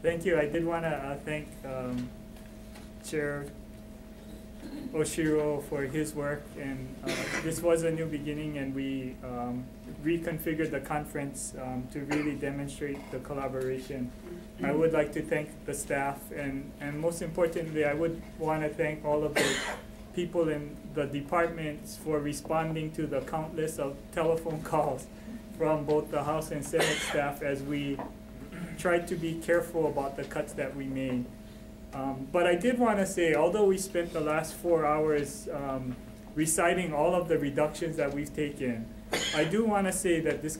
Thank you. I did want to thank Chair Oshiro for his work, and this was a new beginning, and we reconfigured the conference to really demonstrate the collaboration. I would like to thank the staff, and most importantly, I would want to thank all of the people in the departments for responding to the countless of telephone calls from both the House and Senate staff as we tried to be careful about the cuts that we made. But I did want to say, although we spent the last 4 hours reciting all of the reductions that we've taken, I do want to say that this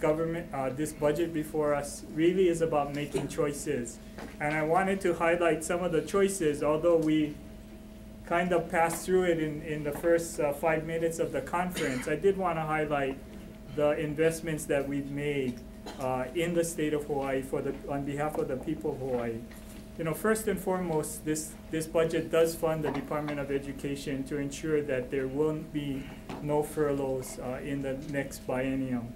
this budget before us really is about making choices. And I wanted to highlight some of the choices, although we kind of passed through it in the first 5 minutes of the conference. I did want to highlight the investments that we've made in the state of Hawaii on behalf of the people of Hawaii. You know, first and foremost, this budget does fund the Department of Education to ensure that there will be no furloughs in the next biennium,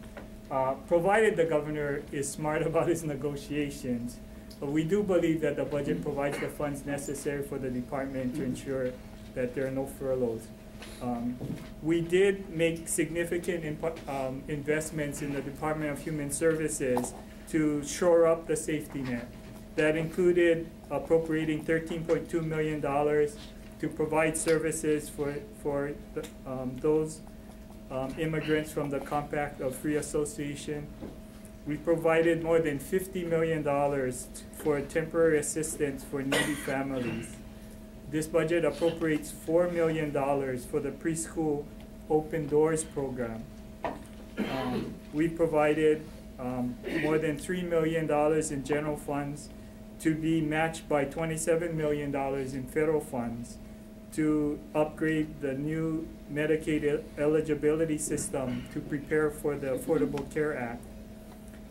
provided the governor is smart about his negotiations. But we do believe that the budget provides the funds necessary for the department to ensure that there are no furloughs. We did make significant investments in the Department of Human Services to shore up the safety net. That included appropriating $13.2 million to provide services for those immigrants from the Compact of Free Association. We provided more than $50 million for temporary assistance for needy families. This budget appropriates $4 million for the preschool Open Doors program. We provided more than $3 million in general funds to be matched by $27 million in federal funds to upgrade the new Medicaid eligibility system to prepare for the Affordable Care Act.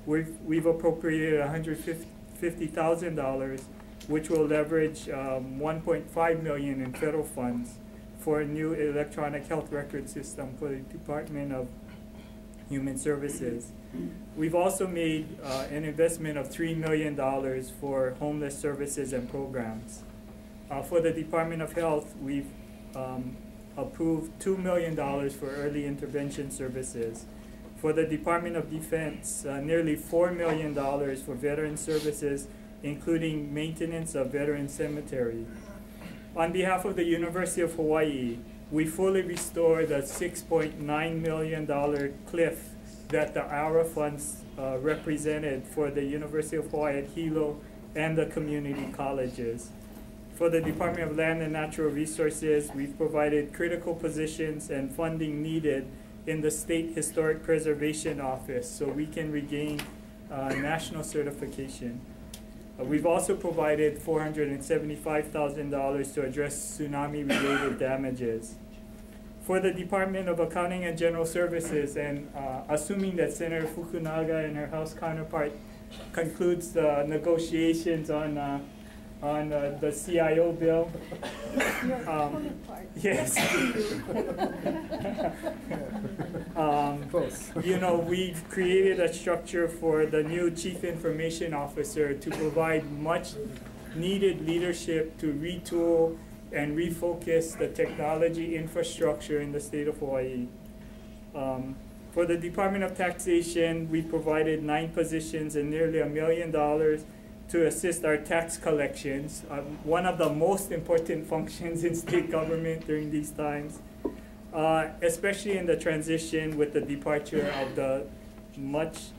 We've appropriated $150,000, which will leverage $1.5 million in federal funds for a new electronic health record system for the Department of Human Services. We've also made an investment of $3 million for homeless services and programs. For the Department of Health, we've approved $2 million for early intervention services. For the Department of Defense, nearly $4 million for veteran services, including maintenance of veteran cemetery. On behalf of the University of Hawaii, we fully restore the $6.9 million cliff that the ARA funds represented for the University of Hawaii at Hilo and the community colleges. For the Department of Land and Natural Resources, we've provided critical positions and funding needed in the State Historic Preservation Office so we can regain national certification. We've also provided $475,000 to address tsunami-related damages. For the Department of Accounting and General Services, and assuming that Senator Fukunaga and her House counterpart concludes the negotiations on the CIO bill. Yes. You know, we've created a structure for the new Chief Information Officer to provide much needed leadership to retool and refocus the technology infrastructure in the state of Hawaii. For the Department of Taxation, we provided 9 positions and nearly $1 million to assist our tax collections, one of the most important functions in state government during these times, especially in the transition with the departure of the much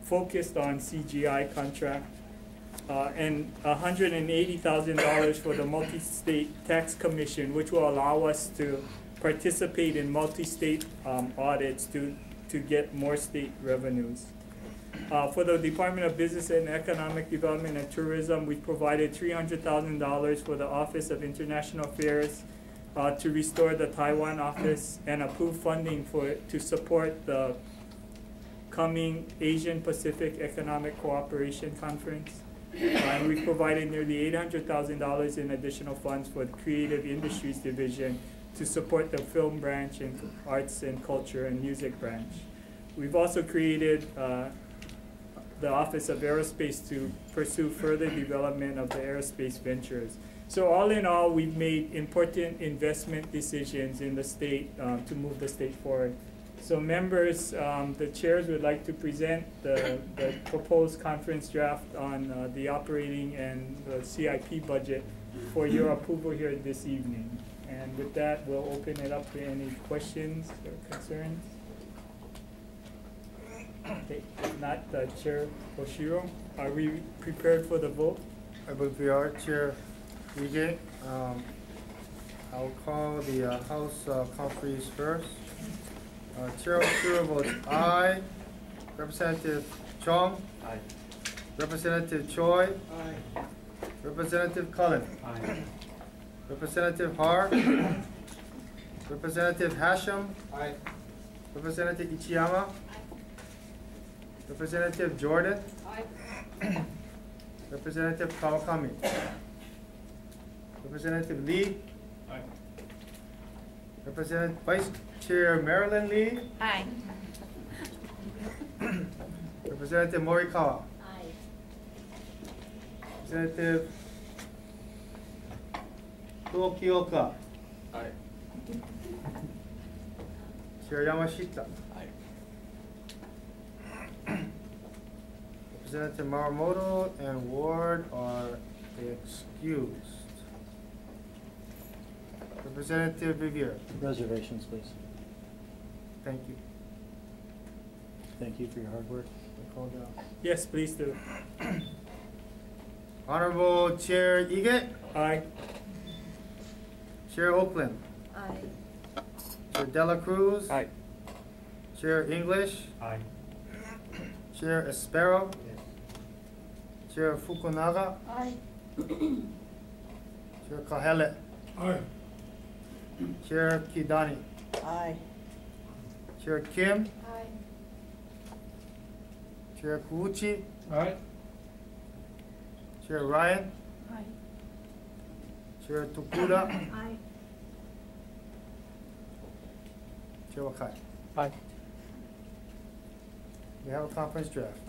focused on CGI contract, and $180,000 for the Multi-State Tax Commission, which will allow us to participate in multi-state audits to get more state revenues. For the Department of Business and Economic Development and Tourism, we provided $300,000 for the Office of International Affairs to restore the Taiwan office and approve funding to support the coming Asian Pacific Economic Cooperation Conference. And we provided nearly $800,000 in additional funds for the Creative Industries Division to support the film branch and arts and culture and music branch. We've also created the Office of Aerospace to pursue further development of the aerospace ventures. So all in all, we've made important investment decisions in the state to move the state forward. So members, the chairs would like to present the proposed conference draft on the operating and the CIP budget for your approval here this evening. And with that, we'll open it up to any questions or concerns. Okay, if not, Chair Oshiro, are we prepared for the vote? I believe we are, Chair Ige. I'll call the House conferees first. Chair Oshiro votes aye. Representative Chong? Aye. Representative Choi? Aye. Representative Cullen? Aye. Representative Har? Representative Hashem? Aye. Representative Ichiyama? Representative Jordan? Aye. Representative Kawakami? Representative Lee? Aye. Representative Vice Chair Marilyn Lee? Aye. Representative Morikawa? Aye. Representative Tokioka? Aye. Chair Yamashita? Aye. Representative Maramoto and Ward are excused. Representative Revere? Reservations, please. Thank you. Thank you for your hard work. Call down. Yes, please do. Honorable Chair Ige? Aye. Chair Oakland? Aye. Chair Dela Cruz? Aye. Chair English? Aye. Chair Espero? Chair Fukunaga? Aye. Chair Kahele? Aye. Chair Kidani? Aye. Chair Kim? Aye. Chair Kuuchi? Aye. Chair Ryan? Aye. Chair Tokuda? Aye. Chair Wakai? Aye. We have a conference draft.